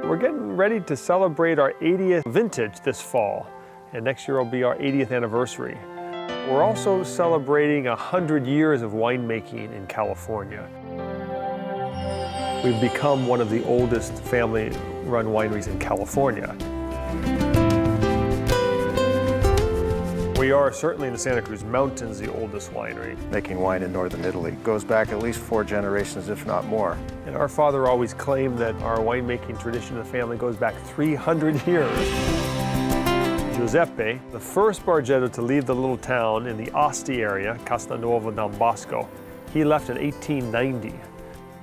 We're getting ready to celebrate our 80th vintage this fall, and next year will be our 80th anniversary. We're also celebrating 100 years of winemaking in California. We've become one of the oldest family-run wineries in California. We are certainly in the Santa Cruz Mountains the oldest winery. Making wine in northern Italy goes back at least 4 generations, if not more. And our father always claimed that our winemaking tradition of the family goes back 300 years. Giuseppe, the first Bargetto to leave the little town in the Asti area, Castelnuovo Don Bosco, he left in 1890.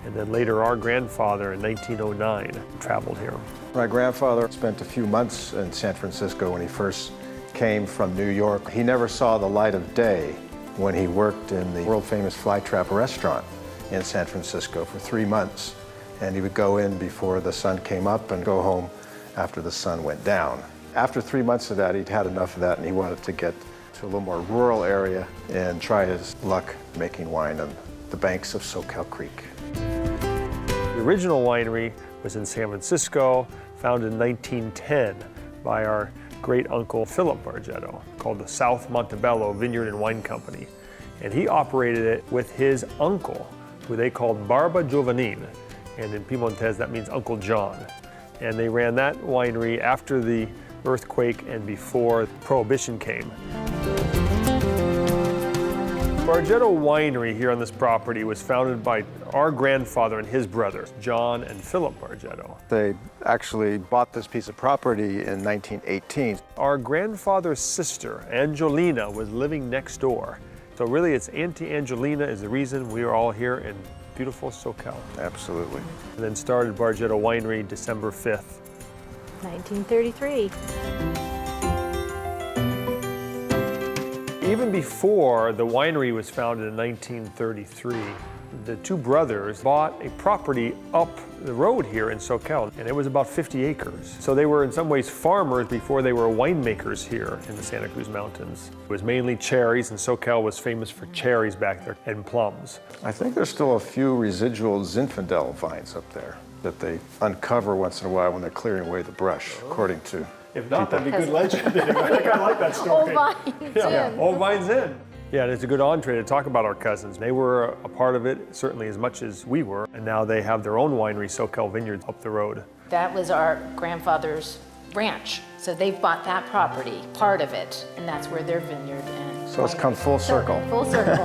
And then later our grandfather in 1909 traveled here. My grandfather spent a few months in San Francisco when he first came from New York. He never saw the light of day when he worked in the world-famous Flytrap restaurant in San Francisco for 3 months. And he would go in before the sun came up and go home after the sun went down. After 3 months of that, he'd had enough of that and he wanted to get to a little more rural area and try his luck making wine on the banks of Soquel Creek. The original winery was in San Francisco, founded in 1910 by our great uncle Philip Bargetto, called the South Montebello Vineyard and Wine Company. And he operated it with his uncle, who they called Barba Giovanin. And in Piemontese, that means Uncle John. And they ran that winery after the earthquake and before Prohibition came. Bargetto Winery here on this property was founded by our grandfather and his brothers, John and Philip Bargetto. They actually bought this piece of property in 1918. Our grandfather's sister, Angelina, was living next door. So really it's Auntie Angelina is the reason we are all here in beautiful Soquel. Absolutely. And then started Bargetto Winery December 5th. 1933. Even before the winery was founded in 1933, the two brothers bought a property up the road here in Soquel, and it was about 50 acres. So they were in some ways farmers before they were winemakers here in the Santa Cruz Mountains. It was mainly cherries, and Soquel was famous for cherries back there, and plums. I think there's still a few residual Zinfandel vines up there that they uncover once in a while when they're clearing away the brush, according to If not, that'd be good legend. I like that story. Old vines in. Old vines in. Yeah, and it's a good entree to talk about our cousins. They were a part of it, certainly as much as we were, and now they have their own winery, Soquel Vineyards, up the road. That was our grandfather's ranch. So they've bought that property, part of it, and that's where their vineyard and So it's come full circle. Full circle.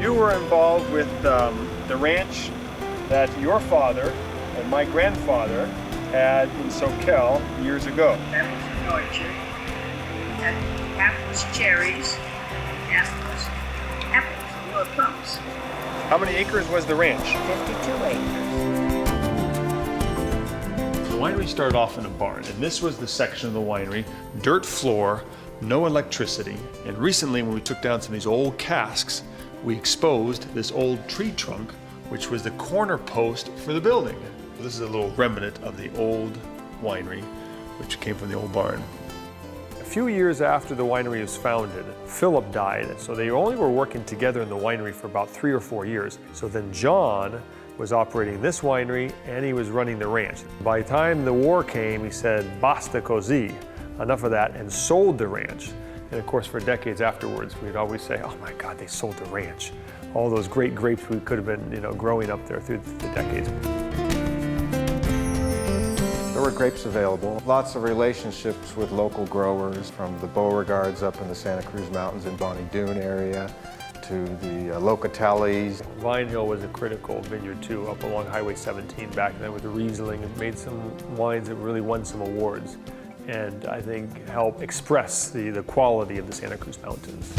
You were involved with the ranch that your father and my grandfather had in Soquel years ago. That was an orchard. And half was cherries, half was apples or plums. How many acres was the ranch? 52 acres. The winery started off in a barn, and this was the section of the winery, dirt floor, no electricity. And recently, when we took down some of these old casks, we exposed this old tree trunk, which was the corner post for the building. This is a little remnant of the old winery, which came from the old barn. A few years after the winery was founded, Philip died, so they only were working together in the winery for about 3 or 4 years. So then John was operating this winery and he was running the ranch. By the time the war came, he said, "Basta così," enough of that, and sold the ranch. And of course, for decades afterwards, we'd always say, "Oh my God, they sold the ranch." All those great grapes we could have been, growing up there through the decades. There were grapes available. Lots of relationships with local growers, from the Beauregards up in the Santa Cruz Mountains and Bonnie Doon area to the Locatellis. Vine Hill was a critical vineyard too, up along Highway 17 back then with the Riesling, and made some wines that really won some awards, and I think helped express the quality of the Santa Cruz Mountains.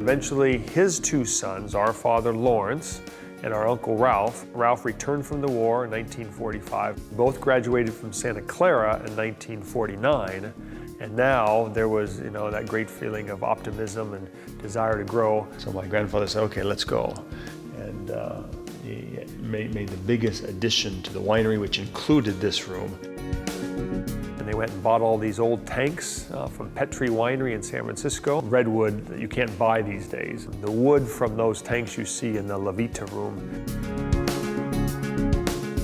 Eventually, his two sons, our father Lawrence and our uncle Ralph. Ralph returned from the war in 1945. Both graduated from Santa Clara in 1949. And now there was, that great feeling of optimism and desire to grow. So my grandfather said, "Okay, let's go." And he made the biggest addition to the winery, which included this room. And they went and bought all these old tanks from Petrie Winery in San Francisco. Redwood that you can't buy these days. The wood from those tanks you see in the La Vita room.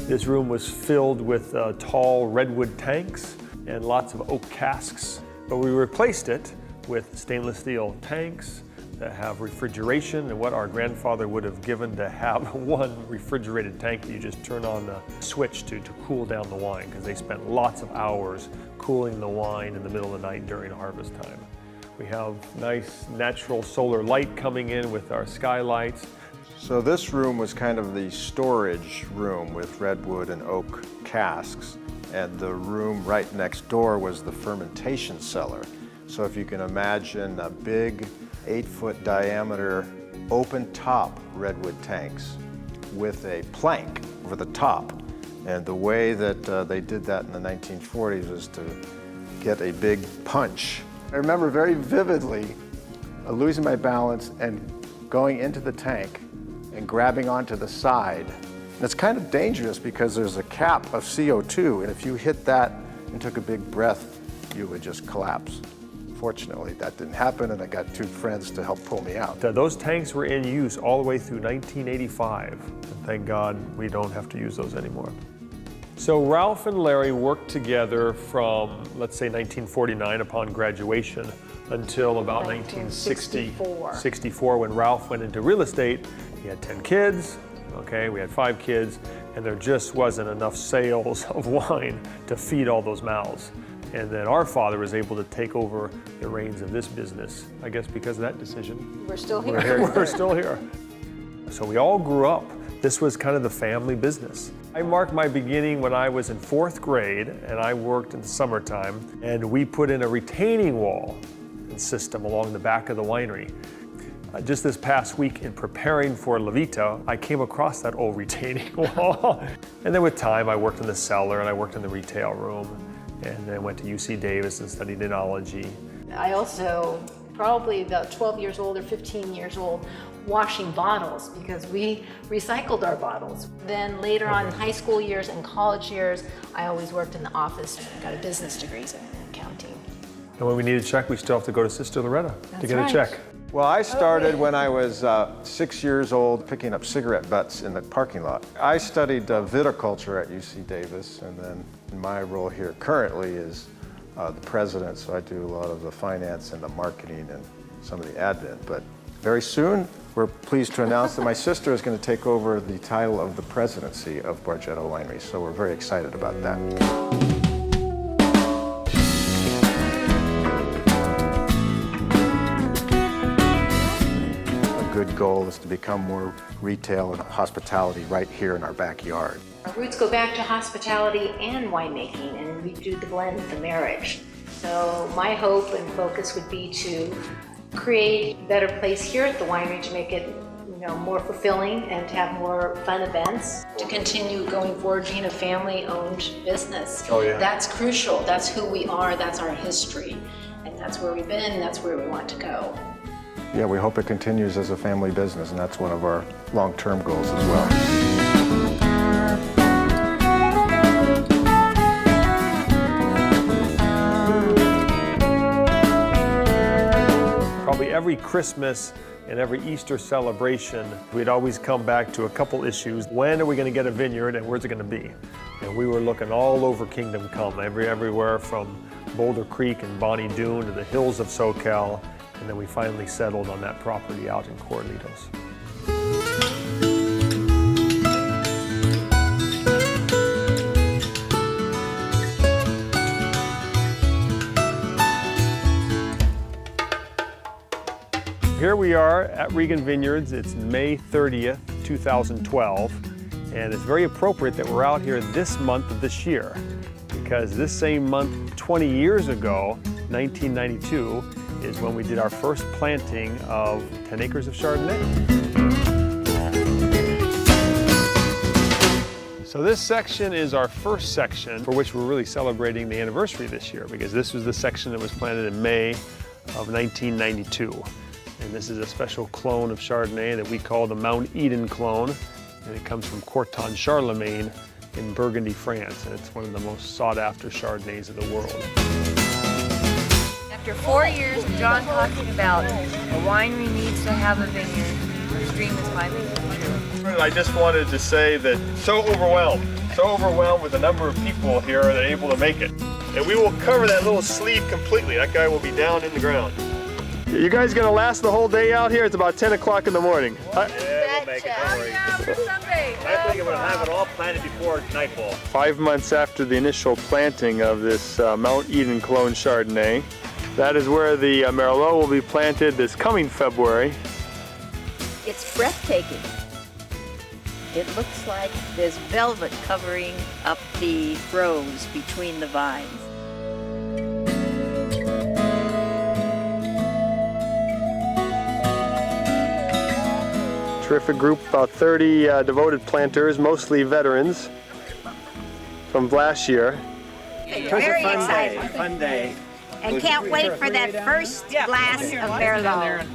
This room was filled with tall redwood tanks and lots of oak casks. But we replaced it with stainless steel tanks that have refrigeration, and what our grandfather would have given to have one refrigerated tank that you just turn on the switch to cool down the wine, because they spent lots of hours cooling the wine in the middle of the night during harvest time. We have nice natural solar light coming in with our skylights. So this room was kind of the storage room with redwood and oak casks, and the room right next door was the fermentation cellar. So if you can imagine a big 8-foot diameter open top redwood tanks with a plank over the top. And the way that they did that in the 1940s was to get a big punch. I remember very vividly losing my balance and going into the tank and grabbing onto the side. And it's kind of dangerous because there's a cap of CO2, and if you hit that and took a big breath, you would just collapse. Fortunately, that didn't happen, and I got two friends to help pull me out. Those tanks were in use all the way through 1985. And thank God we don't have to use those anymore. So Ralph and Larry worked together from, let's say, 1949 upon graduation until about 1964, when Ralph went into real estate. He had 10 kids, okay, we had 5 kids, and there just wasn't enough sales of wine to feed all those mouths. And then our father was able to take over the reins of this business, I guess because of that decision. We're still here. We're still here. So we all grew up. This was kind of the family business. I marked my beginning when I was in 4th grade, and I worked in the summertime, and we put in a retaining wall system along the back of the winery. Just this past week in preparing for La Vita, I came across that old retaining wall. And then with time, I worked in the cellar and I worked in the retail room, and then went to UC Davis and studied enology. I also, probably about 12 years old or 15 years old, washing bottles because we recycled our bottles. Then later on in high school years and college years, I always worked in the office. I got a business degree in accounting. And when we need a check, we still have to go to Sister Loretta to get a check. Well, I started when I was 6 years old picking up cigarette butts in the parking lot. I studied viticulture at UC Davis, and then my role here currently is the president, so I do a lot of the finance and the marketing and some of the admin. But very soon, we're pleased to announce that my sister is going to take over the title of the presidency of Bargetto Winery, so we're very excited about that. Good goal is to become more retail and hospitality right here in our backyard. Our roots go back to hospitality and winemaking, and we do the blend, the marriage. So my hope and focus would be to create a better place here at the winery to make it more fulfilling and to have more fun events. To continue going forward, being a family-owned business. Oh, yeah. That's crucial. That's who we are. That's our history. And that's where we've been, and that's where we want to go. Yeah, we hope it continues as a family business, and that's one of our long-term goals as well. Probably every Christmas and every Easter celebration, we'd always come back to a couple issues. When are we going to get a vineyard, and where's it going to be? And we were looking all over Kingdom Come, everywhere from Boulder Creek and Bonnie Doon to the hills of SoCal. And then we finally settled on that property out in Corralitos. Here we are at Regan Vineyards. It's May 30th, 2012. And it's very appropriate that we're out here this month of this year, because this same month, 20 years ago, 1992, is when we did our first planting of 10 acres of Chardonnay. So this section is our first section for which we're really celebrating the anniversary this year, because this was the section that was planted in May of 1992. And this is a special clone of Chardonnay that we call the Mount Eden clone. And it comes from Corton Charlemagne in Burgundy, France, and it's one of the most sought-after Chardonnays of the world. After 4 years of John talking about a winery needs to have a vineyard, this dream is finally come true. I just wanted to say that so overwhelmed with the number of people here that are able to make it. And we will cover that little sleeve completely. That guy will be down in the ground. You guys gonna last the whole day out here? It's about 10 o'clock in the morning. Yeah, we'll make it, don't worry. For Sunday. I think we'll have it all planted before nightfall. 5 months after the initial planting of this Mount Eden clone Chardonnay, that is where the Merlot will be planted this coming February. It's breathtaking. It looks like there's velvet covering up the rows between the vines. Terrific group, about 30 devoted planters, mostly veterans from last year. Very excited. Fun day. And can't wait for that first glass of Merlot.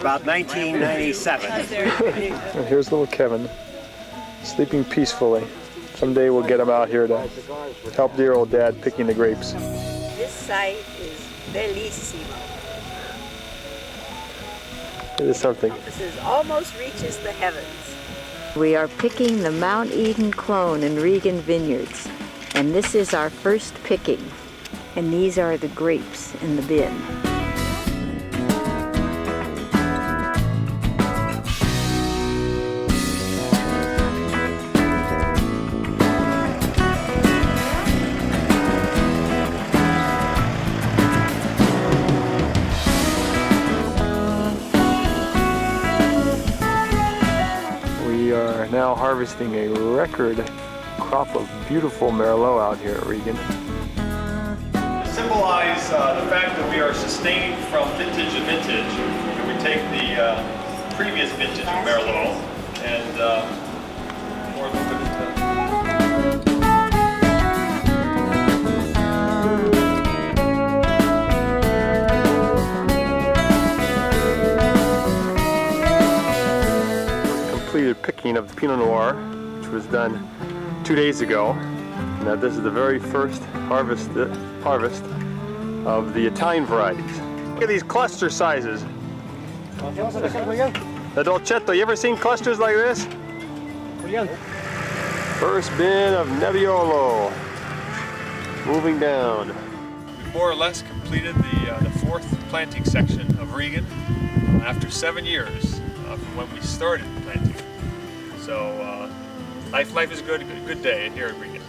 About 1997. And here's little Kevin, sleeping peacefully. Someday we'll get him out here to help dear old dad picking the grapes. This site is bellissimo. It is something. This is almost reaches the heavens. We are picking the Mount Eden clone in Regan Vineyards, and this is our first picking. And these are the grapes in the bin. We are now harvesting a record crop of beautiful Merlot out here at Regan. Symbolize the fact that we are sustained from vintage to vintage, and we take the previous vintage of Merlot and pour a little bit into. Completed picking of the Pinot Noir, which was done 2 days ago. Now this is the very first harvest of the Italian varieties. Look at these cluster sizes. The Dolcetto, you ever seen clusters like this? First bin of Nebbiolo. Moving down. We more or less completed the fourth planting section of Regan after 7 years from when we started planting. So life is good. A good day here at Regan.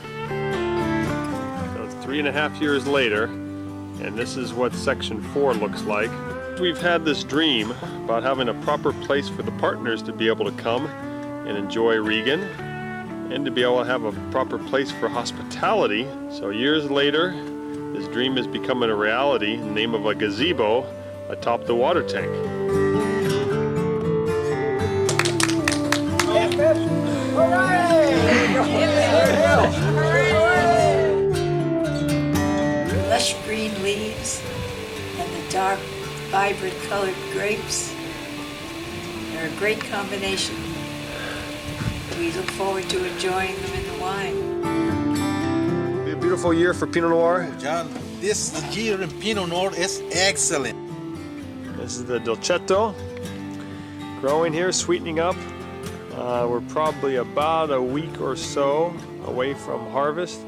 So it's 3.5 years later, and this is what section 4 looks like. We've had this dream about having a proper place for the partners to be able to come and enjoy Regan, and to be able to have a proper place for hospitality. So years later, this dream is becoming a reality in the name of a gazebo atop the water tank. Lush green leaves and the dark, vibrant colored grapes. They're a great combination. We look forward to enjoying them in the wine. A beautiful year for Pinot Noir. John, this year in Pinot Noir is excellent. This is the Dolcetto, growing here, sweetening up. We're probably about a week or so away from harvest.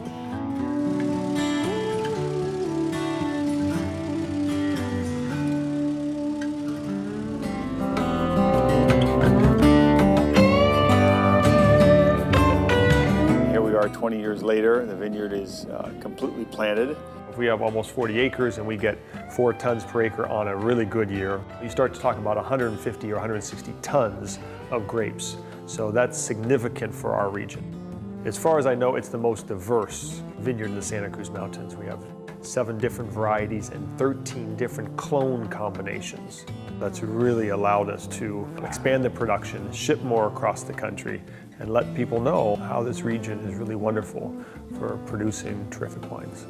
Here we are 20 years later. The vineyard is completely planted. We have almost 40 acres and we get 4 tons per acre on a really good year. You start to talk about 150 or 160 tons of grapes. So that's significant for our region. As far as I know, it's the most diverse vineyard in the Santa Cruz Mountains. We have 7 different varieties and 13 different clone combinations. That's really allowed us to expand the production, ship more across the country, and let people know how this region is really wonderful for producing terrific wines.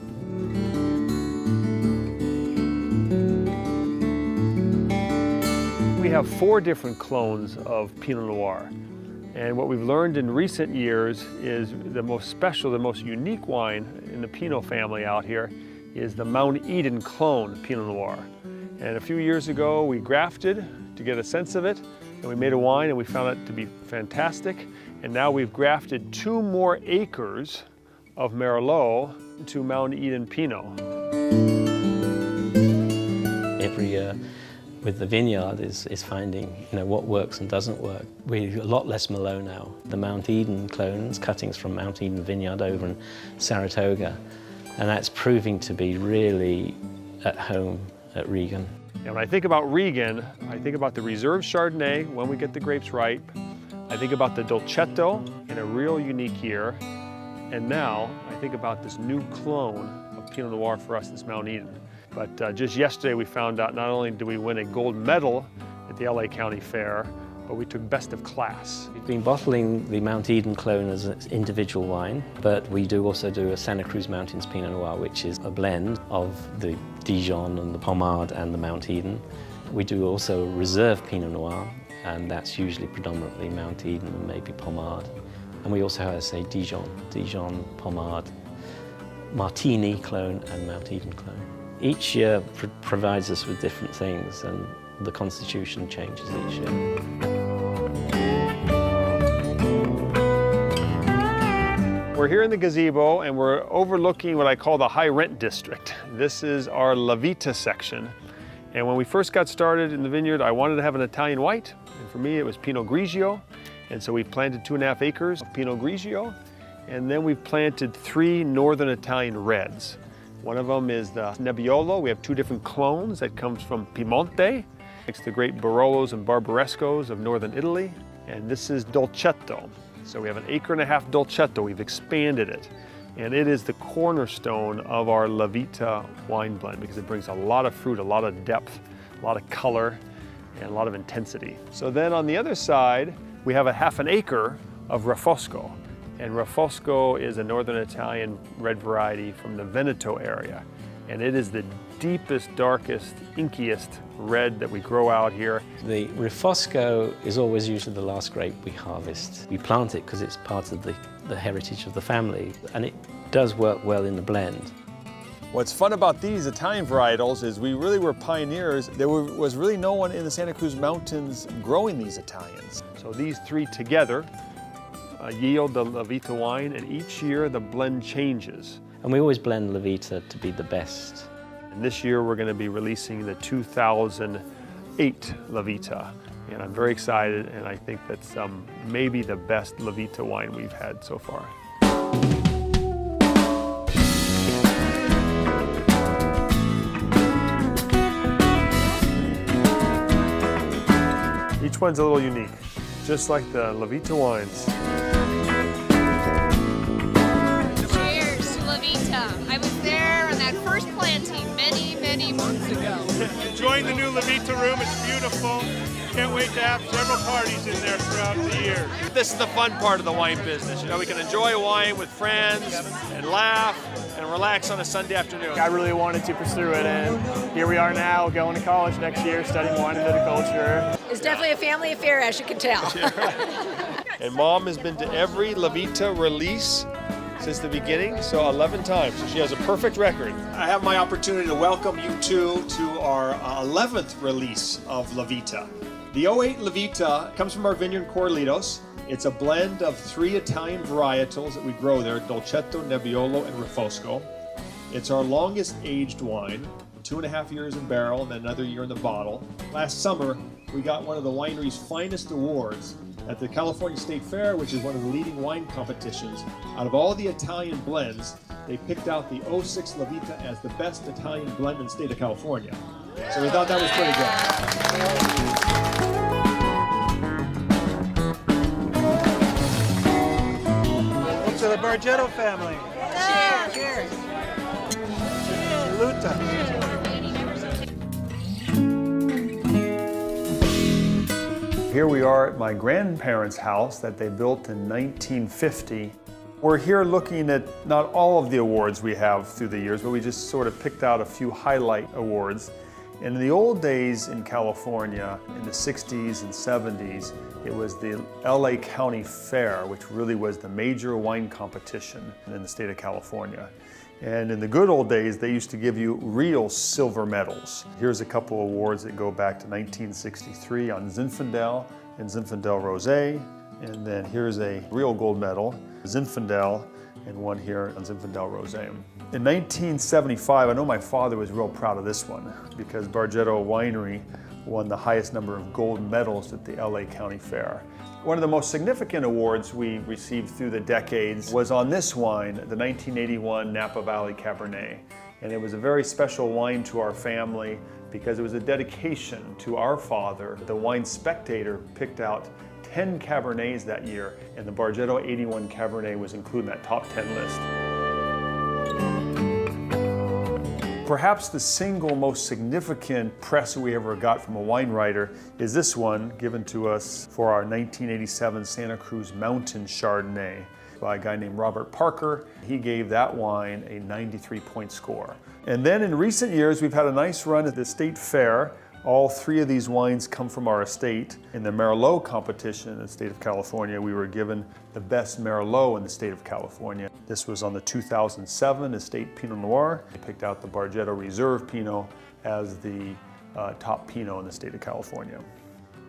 We have 4 different clones of Pinot Noir. And what we've learned in recent years is the most special, the most unique wine in the Pinot family out here is the Mount Eden clone Pinot Noir. And a few years ago we grafted to get a sense of it, and we made a wine and we found it to be fantastic. And now we've grafted 2 more acres of Merlot to Mount Eden Pinot. Every year with the vineyard is finding what works and doesn't work. We're a lot less Merlot now. The Mount Eden clones, cuttings from Mount Eden vineyard over in Saratoga, and that's proving to be really at home at Regan. And when I think about Regan, I think about the Reserve Chardonnay when we get the grapes ripe. I think about the Dolcetto in a real unique year. And now I think about this new clone of Pinot Noir for us, this Mount Eden. But just yesterday we found out not only did we win a gold medal at the LA County Fair, but we took best of class. We've been bottling the Mount Eden clone as an individual wine, but we do also do a Santa Cruz Mountains Pinot Noir, which is a blend of the Dijon and the Pommard and the Mount Eden. We do also Reserve Pinot Noir, and that's usually predominantly Mount Eden and maybe Pommard. And we also have, say, Dijon, Pommard, Martini clone and Mount Eden clone. Each year provides us with different things, and the constitution changes each year. We're here in the gazebo and we're overlooking what I call the high rent district. This is our La Vita section. And when we first got started in the vineyard, I wanted to have an Italian white. And for me, it was Pinot Grigio. And so we planted 2.5 acres of Pinot Grigio. And then we've planted 3 Northern Italian reds. One of them is the Nebbiolo. We have 2 different clones that comes from Piemonte. It's the great Barolos and Barbarescos of Northern Italy. And this is Dolcetto. So we have 1.5 acre Dolcetto. We've expanded it. And it is the cornerstone of our La Vita wine blend because it brings a lot of fruit, a lot of depth, a lot of color, and a lot of intensity. So then on the other side, we have 1/2 acre of Refosco. And Refosco is a Northern Italian red variety from the Veneto area. And it is the deepest, darkest, inkiest red that we grow out here. The Refosco is always usually the last grape we harvest. We plant it because it's part of the heritage of the family, and it does work well in the blend. What's fun about these Italian varietals is we really were pioneers. There was really no one in the Santa Cruz Mountains growing these Italians. So these 3 together yield the La Vita wine, and each year the blend changes. And we always blend La Vita to be the best. And this year we're going to be releasing the 2008 La Vita. And I'm very excited, and I think that's maybe the best La Vita wine we've had so far. Each one's a little unique, just like the La Vita wines. Cheers to La Vita. I was there on that first planting many months ago. Enjoying the new La Vita room, it's beautiful. Can't wait to have several parties in there throughout the year. This is the fun part of the wine business. You know, we can enjoy wine with friends and laugh and relax on a Sunday afternoon. I really wanted to pursue it, and here we are now, going to college next year, studying wine and viticulture. It's definitely a family affair, as you can tell. And Mom has been to every La Vita release since the beginning, so 11 times. So she has a perfect record. I have my opportunity to welcome you two to our 11th release of La Vita. The 08 La Vita comes from our vineyard in Corralitos. It's a blend of 3 Italian varietals that we grow there, Dolcetto, Nebbiolo, and Refosco. It's our longest aged wine, 2.5 years in barrel and then another year in the bottle. Last summer, we got one of the winery's finest awards at the California State Fair, which is one of the leading wine competitions. Out of all the Italian blends, they picked out the 06 La Vita as the best Italian blend in the state of California. So we thought that was pretty good. To the Bargetto family. Cheers. Saluta. Here we are at my grandparents' house that they built in 1950. We're here looking at not all of the awards we have through the years, but we just sort of picked out a few highlight awards. And in the old days in California, in the 60s and 70s, it was the LA County Fair, which really was the major wine competition in the state of California. And in the good old days, they used to give you real silver medals. Here's a couple awards that go back to 1963 on Zinfandel and Zinfandel Rosé. And then here's a real gold medal, Zinfandel, and one here on Zinfandel Rosé. In 1975, I know my father was real proud of this one because Bargetto Winery won the highest number of gold medals at the LA County Fair. One of the most significant awards we received through the decades was on this wine, the 1981 Napa Valley Cabernet. And it was a very special wine to our family because it was a dedication to our father. The Wine Spectator picked out 10 Cabernets that year, and the Bargetto 81 Cabernet was included in that top 10 list. Perhaps the single most significant press we ever got from a wine writer is this one given to us for our 1987 Santa Cruz Mountain Chardonnay by a guy named Robert Parker. He gave that wine a 93-point score. And then in recent years, we've had a nice run at the state fair. All three of these wines come from our estate. In the Merlot competition in the state of California, we were given the best Merlot in the state of California. This was on the 2007 Estate Pinot Noir. They picked out the Bargetto Reserve Pinot as the top Pinot in the state of California.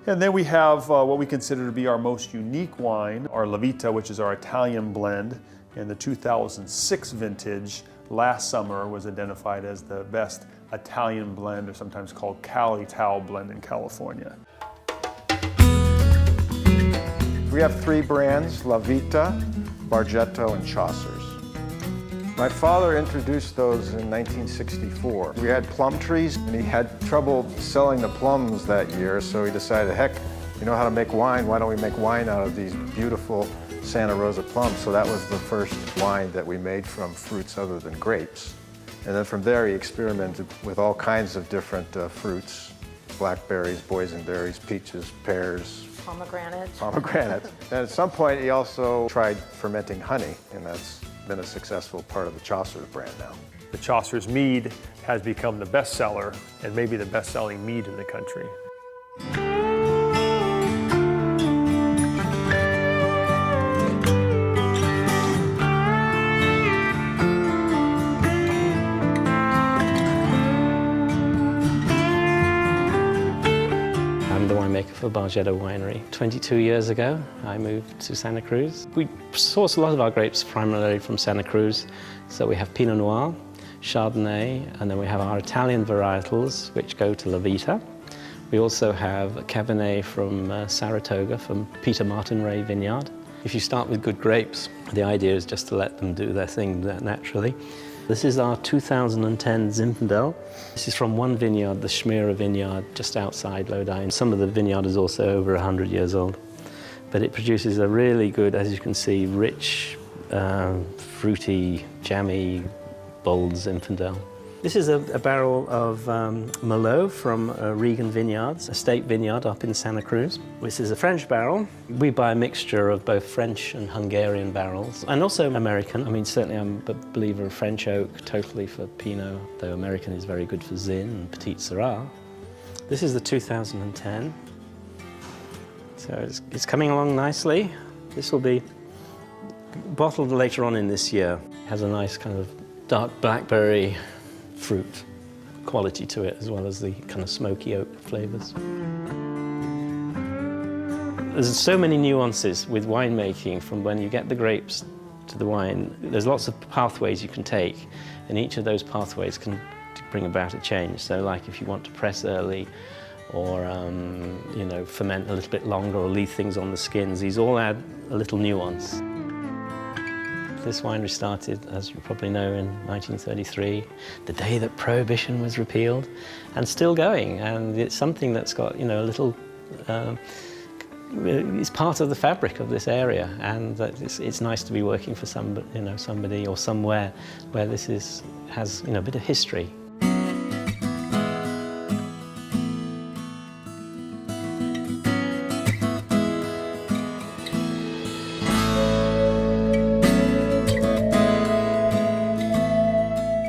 And then we have what we consider to be our most unique wine, our La Vita, which is our Italian blend. In the 2006 vintage, last summer was identified as the best Italian blend, or sometimes called Cal-Ital blend in California. We have three brands, La Vita, Bargetto, and Chaucer's. My father introduced those in 1964. We had plum trees, and he had trouble selling the plums that year, so he decided, heck, you know how to make wine, why don't we make wine out of these beautiful Santa Rosa plums? So that was the first wine that we made from fruits other than grapes. And then from there, he experimented with all kinds of different fruits, blackberries, boysenberries, peaches, pears, pomegranate. And at some point, he also tried fermenting honey, and that's been a successful part of the Chaucer's brand now. The Chaucer's mead has become the bestseller and maybe the best-selling mead in the country. For Bargetto Winery. 22 years ago, I moved to Santa Cruz. We source a lot of our grapes primarily from Santa Cruz. So we have Pinot Noir, Chardonnay, and then we have our Italian varietals, which go to La Vita. We also have Cabernet from Saratoga, from Peter Martin Ray Vineyard. If you start with good grapes, the idea is just to let them do their thing naturally. This is our 2010 Zinfandel. This is from one vineyard, the Schmira vineyard, just outside Lodi. Some of the vineyard is also over 100 years old. But it produces a really good, as you can see, rich, fruity, jammy, bold Zinfandel. This is a barrel of Merlot from Regan Vineyards, a state vineyard up in Santa Cruz. This is a French barrel. We buy a mixture of both French and Hungarian barrels, and also American. I mean, certainly I'm a believer of French oak, totally for Pinot, though American is very good for Zin and Petit Syrah. This is the 2010. So it's coming along nicely. This will be bottled later on in this year. It has a nice kind of dark blackberry fruit quality to it, as well as the kind of smoky oak flavors. There's so many nuances with winemaking, from when you get the grapes to the wine. There's lots of pathways you can take, and each of those pathways can bring about a change. So like if you want to press early, or you know, ferment a little bit longer, or leave things on the skins, these all add a little nuance. This winery started, as you probably know, in 1933, the day that Prohibition was repealed, and still going. And it's something that's got, you know, a little, it's part of the fabric of this area, and that it's nice to be working for somebody, you know, somebody or somewhere where this has, you know, a bit of history.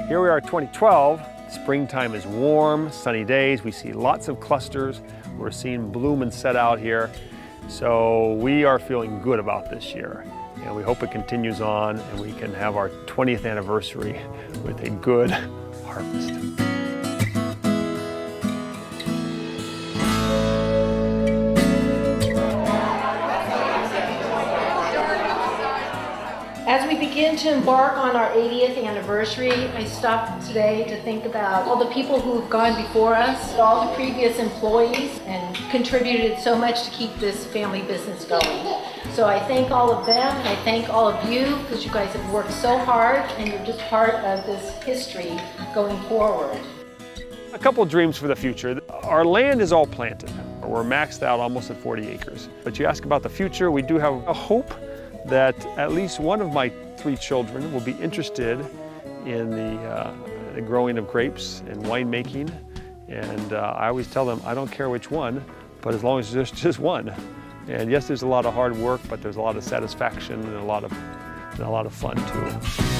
Here we are, 2012, Springtime is warm, sunny days. We see lots of clusters. We're seeing bloom and set out here. So we are feeling good about this year. And we hope it continues on and we can have our 20th anniversary with a good harvest. As we begin to embark on our 80th anniversary, I stopped today to think about all the people who have gone before us, all the previous employees, and contributed so much to keep this family business going. So I thank all of them, and I thank all of you, because you guys have worked so hard, and you're just part of this history going forward. A couple dreams for the future. Our land is all planted. We're maxed out almost at 40 acres. But you ask about the future, we do have a hope that at least one of my 3 children will be interested in the growing of grapes and winemaking. And I always tell them, I don't care which one, but as long as there's just one. And yes, there's a lot of hard work, but there's a lot of satisfaction and a lot of fun too.